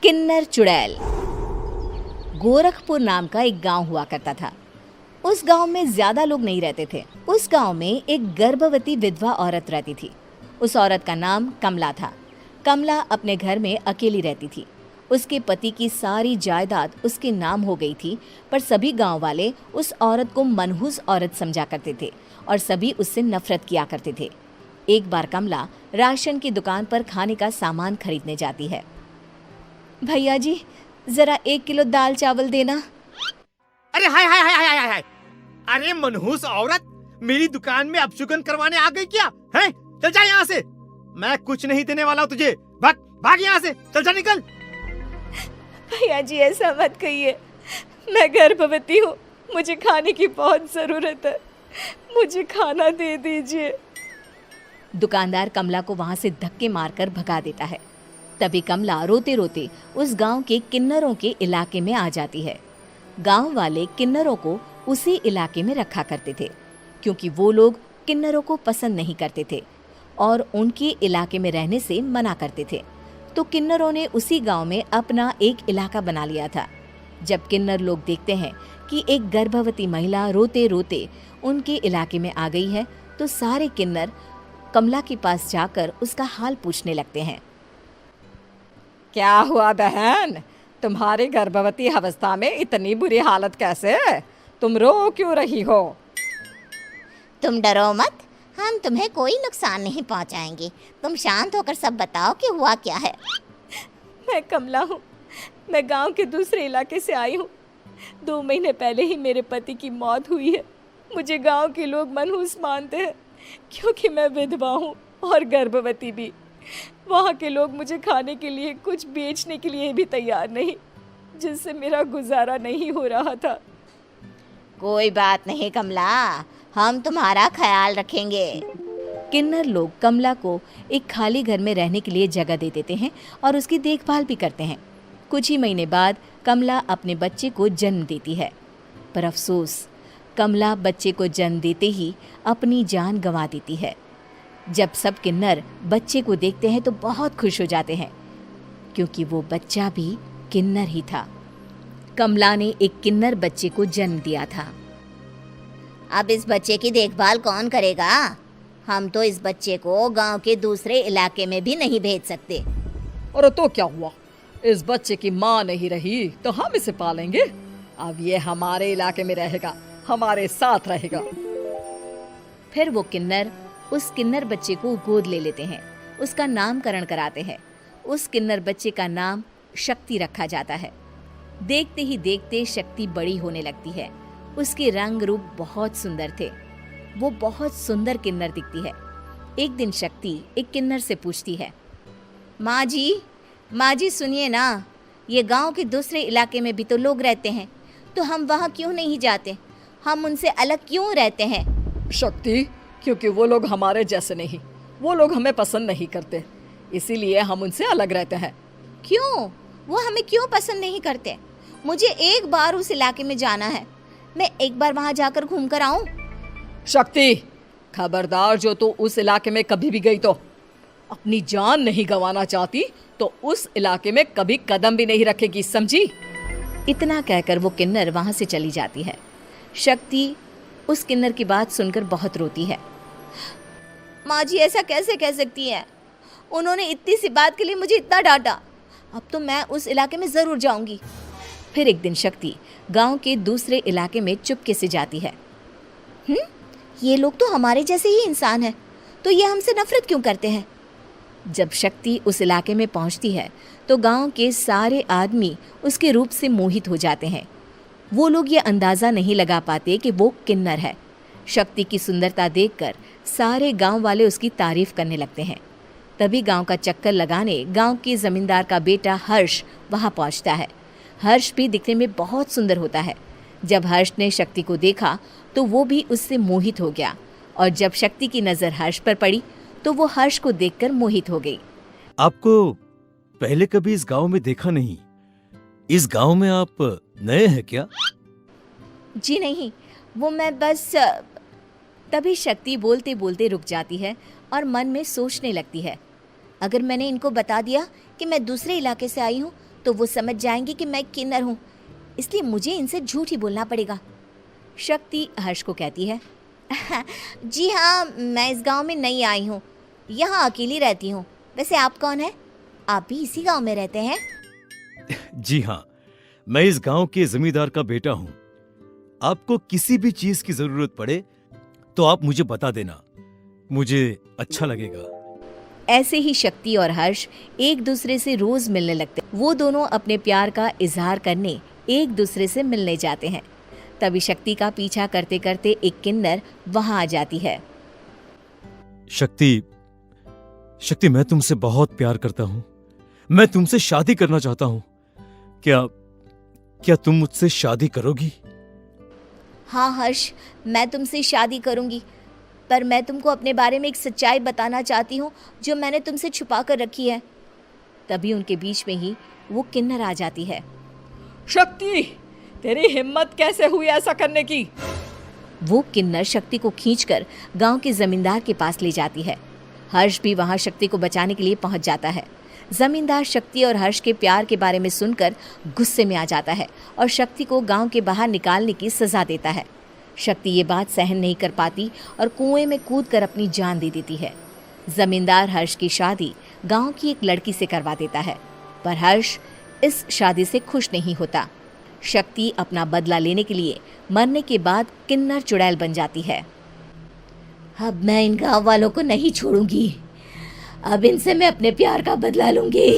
किन्नर चुड़ैल। गोरखपुर नाम का एक गांव हुआ करता था। उस गांव में ज्यादा लोग नहीं रहते थे। उस गांव में एक गर्भवती विधवा औरत रहती थी। उस औरत का नाम कमला था। कमला अपने घर में अकेली रहती थी। उसके पति की सारी जायदाद उसके नाम हो गई थी, पर सभी गांव वाले उस औरत को मनहूस औरत समझा करते थे और सभी उससे नफरत किया करते थे। एक बार कमला राशन की दुकान पर खाने का सामान खरीदने जाती है। भैया जी, जरा 1 किलो दाल चावल देना। अरे हाय हाय हाय हाय हाय हाय! अरे मनहूस औरत, मेरी दुकान में अपशुगन करवाने आ गई क्या? हैं? चल जा यहाँ से। मैं कुछ नहीं देने वाला हूँ तुझे। भाग भाग यहाँ से, चल जा, निकल। भैया जी, ऐसा मत कहिए। मैं गर्भवती हूँ, मुझे खाने की बहुत जरूरत है। मुझे खाना दे दीजिए। दुकानदार कमला को वहां से धक्के मारकर भगा देता है। तभी कमला रोते रोते उस गांव के किन्नरों के इलाके में आ जाती है। गांव वाले किन्नरों को उसी इलाके में रखा करते थे, क्योंकि वो लोग किन्नरों को पसंद नहीं करते थे और उनके इलाके में रहने से मना करते थे। तो किन्नरों ने उसी गांव में अपना एक इलाका बना लिया था। जब किन्नर लोग देखते हैं कि एक गर्भवती महिला रोते रोते उनके इलाके में आ गई है, तो सारे किन्नर कमला के पास जाकर उसका हाल पूछने लगते हैं। क्या हुआ बहन, तुम्हारी गर्भवती अवस्था में इतनी बुरी हालत कैसे है? तुम रो क्यों रही हो? तुम डरो मत, हम तुम्हें कोई नुकसान नहीं पहुंचाएंगे। तुम शांत होकर सब बताओ कि हुआ क्या है। मैं कमला हूँ। मैं गांव के दूसरे इलाके से आई हूँ। 2 महीने पहले ही मेरे पति की मौत हुई है। मुझे गांव के लोग मनहूस मानते हैं, क्योंकि मैं विधवा हूँ और गर्भवती भी। वहाँ के लोग मुझे खाने के लिए कुछ बेचने के लिए भी तैयार नहीं, जिससे मेरा गुजारा नहीं हो रहा था। कोई बात नहीं कमला, हम तुम्हारा ख्याल रखेंगे। किन्नर लोग कमला को एक खाली घर में रहने के लिए जगह दे देते हैं और उसकी देखभाल भी करते हैं। कुछ ही महीने बाद कमला अपने बच्चे को जन्म देती है, पर अफसोस, कमला बच्चे को जन्म देते ही अपनी जान गंवा देती है। जब सब किन्नर बच्चे को देखते हैं तो बहुत खुश हो जाते हैं, क्योंकि वो बच्चा भी किन्नर ही था। कमला ने एक किन्नर बच्चे को जन्म दिया था। अब इस बच्चे की देखभाल कौन करेगा? हम तो इस बच्चे को गांव के दूसरे इलाके में भी नहीं भेज सकते। और तो क्या हुआ, इस बच्चे की माँ नहीं रही तो हम इसे पालेंगे। अब ये हमारे इलाके में रहेगा, हमारे साथ रहेगा। फिर वो किन्नर उस किन्नर बच्चे को गोद ले लेते हैं, उसका नामकरण कराते हैं। उस किन्नर बच्चे का नाम शक्ति रखा जाता है। देखते ही देखते शक्ति बड़ी होने लगती है। उसके रंग रूप बहुत सुंदर थे। वो बहुत सुंदर किन्नर दिखती है। एक दिन शक्ति एक किन्नर से पूछती है, माँ जी सुनिए ना, ये गांव के दूसरे इलाके में भी तो लोग रहते हैं, तो हम वहाँ क्यों नहीं जाते? हम उनसे अलग क्यों रहते हैं? शक्ति, क्योंकि वो लोग हमारे जैसे नहीं, वो लोग हमें पसंद नहीं करते, इसीलिए हम उनसे अलग रहते हैं। क्यों? वो हमें क्यों पसंद नहीं करते? मुझे एक बार उस इलाके में जाना है। मैं एक बार वहाँ जाकर घूम कर आऊँ। शक्ति, खबरदार, जो तू उस इलाके में कभी भी गई तो अपनी जान नहीं गंवाना चाहती तो उस इलाके में कभी कदम भी नहीं रखेगी, समझी? इतना कहकर वो किन्नर वहाँ से चली जाती है। शक्ति उस किन्नर की बात सुनकर बहुत रोती है। माँ जी, ऐसा कैसे कह सकती हैं? उन्होंने इतनी सी बात के लिए मुझे इतना डांटा। अब तो मैं उस इलाके में ज़रूर जाऊंगी। फिर एक दिन शक्ति गांव के दूसरे इलाके में चुपके से जाती है। ये लोग तो हमारे जैसे ही इंसान हैं, तो ये हमसे नफरत क्यों करते हैं? जब शक्ति उस इलाके में पहुंचती है तो गांव के सारे आदमी उसके रूप से मोहित हो जाते हैं। वो लोग ये अंदाज़ा नहीं लगा पाते कि वो किन्नर है। शक्ति की सुंदरता देखकर सारे गांव वाले उसकी तारीफ करने लगते हैं। तभी गांव का चक्कर लगाने गांव के जमींदार का बेटा हर्ष वहां पहुंचता है। हर्ष भी दिखने में बहुत सुंदर होता है। जब हर्ष ने शक्ति को देखा तो वो भी उससे मोहित हो गया, और जब शक्ति की नज़र हर्ष पर पड़ी तो वो हर्ष को देखकर मोहित हो गई। आपको पहले कभी इस गांव में देखा नहीं। इस गांव में आप नए हैं क्या? जी नहीं, वो मैं बस। तभी शक्ति बोलते बोलते रुक जाती है और मन में सोचने लगती है, अगर मैंने इनको बता दिया कि मैं दूसरे इलाके से आई हूँ तो वो समझ जाएंगे कि मैं किन्नर हूँ, इसलिए मुझे इनसे झूठ ही बोलना पड़ेगा। शक्ति हर्ष को कहती है, जी हाँ, मैं इस गांव में नई आई हूँ, यहाँ अकेली रहती हूँ। वैसे आप कौन है? आप भी इसी गांव में रहते हैं? जी हाँ, मैं इस गांव के जमींदार का बेटा हूँ। आपको किसी भी चीज की जरूरत पड़े तो आप मुझे बता देना, मुझे अच्छा लगेगा। ऐसे ही शक्ति और हर्ष एक दूसरे से रोज मिलने लगते। वो दोनों अपने प्यार का इजहार करने एक दूसरे से मिलने जाते हैं। तभी शक्ति का पीछा करते करते एक किन्नर वहां आ जाती है। शक्ति, शक्ति, मैं तुमसे बहुत प्यार करता हूँ। मैं तुमसे शादी करना चाहता हूँ। क्या तुम मुझसे शादी करोगी? हाँ हर्ष, मैं तुमसे शादी करूँगी, पर मैं तुमको अपने बारे में एक सच्चाई बताना चाहती हूँ जो मैंने तुमसे छुपा कर रखी है। तभी उनके बीच में ही वो किन्नर आ जाती है। शक्ति, तेरी हिम्मत कैसे हुई ऐसा करने की? वो किन्नर शक्ति को खींचकर गांव के जमींदार के पास ले जाती है। हर्ष भी वहां शक्ति को बचाने के लिए पहुंच जाता है। जमींदार शक्ति और हर्ष के प्यार के बारे में सुनकर गुस्से में आ जाता है और शक्ति को गांव के बाहर निकालने की सजा देता है। शक्ति ये बात सहन नहीं कर पाती और कुएं में कूदकर अपनी जान दे देती है। जमींदार हर्ष की शादी गांव की एक लड़की से करवा देता है, पर हर्ष इस शादी से खुश नहीं होता। शक्ति अपना बदला लेने के लिए मरने के बाद किन्नर चुड़ैल बन जाती है। अब मैं इन गाँव वालों को नहीं छोड़ूंगी, अब इनसे मैं अपने प्यार का बदला लूंगी।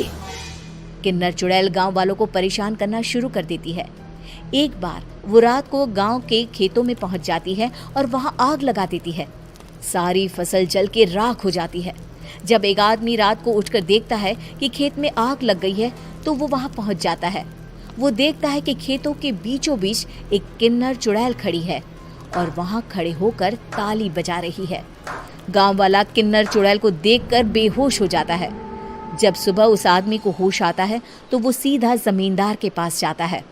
किन्नर चुड़ैल गांव वालों को परेशान करना शुरू कर देती है। एक बार वो रात को गांव के खेतों में पहुंच जाती है और वहां आग लगा देती है। सारी फसल जल के राख हो जाती है। जब एक आदमी रात को उठकर देखता है कि खेत में आग लग गई है तो वो वहां पहुंच जाता है। वो देखता है कि खेतों के बीचों बीच एक किन्नर चुड़ैल खड़ी है और वहां खड़े होकर ताली बजा रही है। गांव वाला किन्नर चुड़ैल को देखकर बेहोश हो जाता है। जब सुबह उस आदमी को होश आता है तो वो सीधा जमींदार के पास जाता है।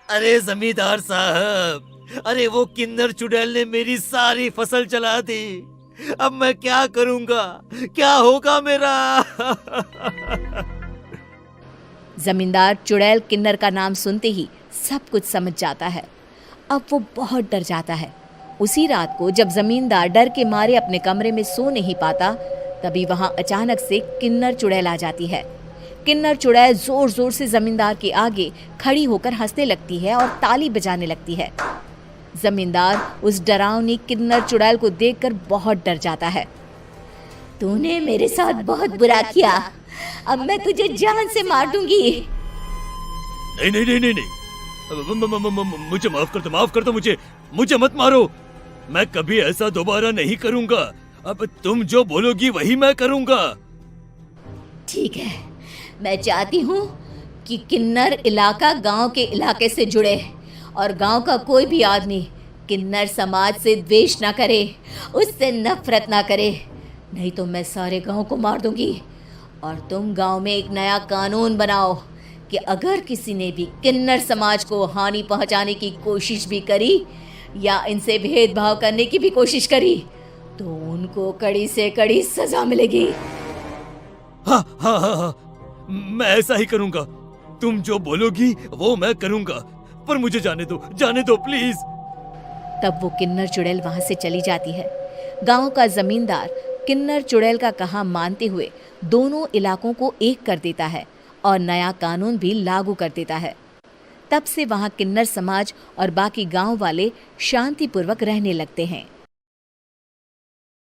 अरे जमींदार साहब, अरे वो किन्नर चुड़ैल ने मेरी सारी फसल जला दी। अब मैं क्या करूंगा? क्या होगा मेरा? जमींदार चुड़ैल किन्नर का नाम सुनते ही सब कुछ समझ जाता है। अब वो बहुत डर जाता है। उसी रात को जब जमींदार डर के मारे अपने कमरे में सो नहीं पाता, तभी वहां अचानक से किन्नर चुड़ैल आ जाती है। किन्नर चुड़ैल जोर जोर से जमींदार के आगे खड़ी होकर हंसने लगती है और ताली बजाने लगती है। जमींदार उस डरावनी किन्नर चुड़ैल को देखकर बहुत डर जाता है। तूने मेरे साथ बहुत बुरा किया, अब मैं तुझे जान से मार दूंगी। नहीं नहीं नहीं नहीं नहीं, मुझे माफ कर दो, मुझे मत मारो। मैं कभी ऐसा दोबारा नहीं करूंगा। अब तुम जो बोलोगी वही मैं करूंगा। ठीक है, मैं चाहती हूँ कि किन्नर इलाका गांव के इलाके से जुड़े और गांव का कोई भी आदमी किन्नर समाज से द्वेष ना करे, उससे नफरत ना करे, नहीं तो मैं सारे गांव को मार दूंगी। और तुम गांव में एक नया कानून बनाओ कि अगर किसी ने भी किन्नर समाज को हानि पहुंचाने की कोशिश भी करी या इनसे भेदभाव करने की भी कोशिश करी तो उनको कड़ी से कड़ी सजा मिलेगी। हाँ हाँ हाँ हाँ, मैं ऐसा ही करूंगा। तुम जो बोलोगी वो मैं करूंगा, पर मुझे जाने दो प्लीज। तब वो किन्नर चुड़ैल वहां से चली जाती है। गांव का जमींदार किन्नर चुड़ैल का कहा मानते हुए दोनों इलाकों को एक कर देता है और नया कानून भी लागू कर देता है। तब से वहां किन्नर समाज और बाकी गांव वाले शांतिपूर्वक रहने लगते हैं।